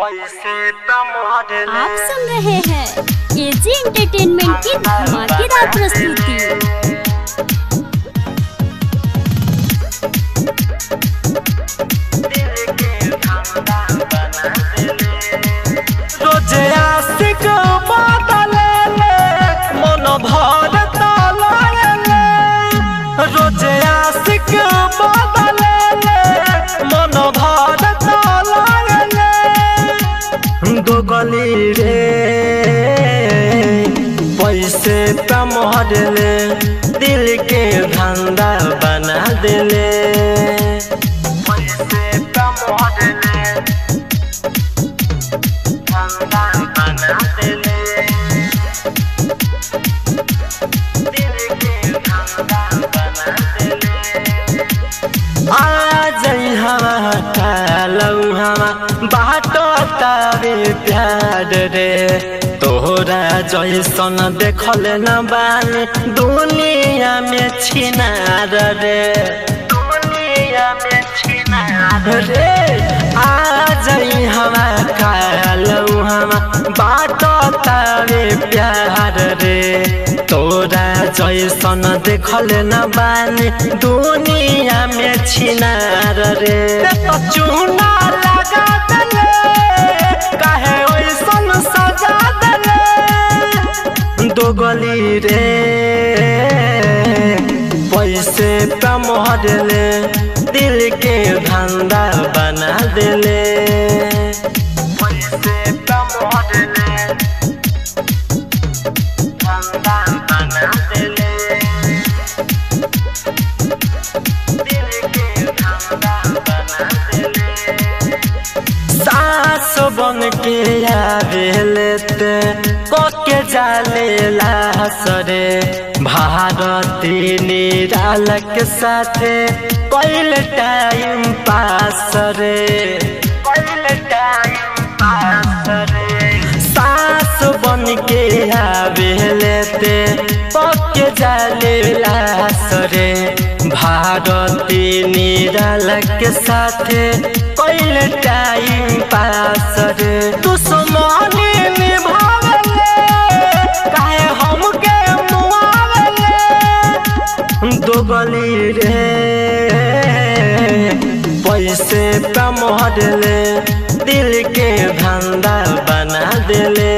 आप सुन रहे हैं एजी एंटरटेनमेंट की धमाकेदार प्रस्तुति। रोजे आशिक बदले मन भर तले, रोजे आशिक बदले मन भर तले, दो गली रे पैसे पे मोहरले दिल के धंधा बना दिले, पैसे पे मोहरले धंधा बना दिले, दिल के धंधा बना दिले। आज हवा कालौ हवा बाटो तारे प्यार रे, तोहरा जैसन देखल न बानी दुनिया में छिनार रे, दुनिया में छिनार रे। आज हवा कालौ हवा बाटो तारे प्यार रे, तोरा जैसन देखल न बानी दुनिया में छिनार रे। तो चूना लगा दले काहे ओइसन सजा दले, दो गली रे पैसे पे मोहरले दिल के धंधा बना दिले, पैसे पे मोहरले धंधा बना दिले, दिल के धंधा बना दिले। सास बन के आवेलेते कोके जाले लासरे, भारती निराल के साथे कोइल टाइम पास रे, कोइल टाइम पास रे। सास बन के आवेलेते कोके जाले लासरे, भारती निराल के साथे कोइल टाइम पास रे। दुश्मनी निभावले काहे हमके मुआवले, दो गली रे पैसे पे मोहरले दिल के धंधा बना दिले।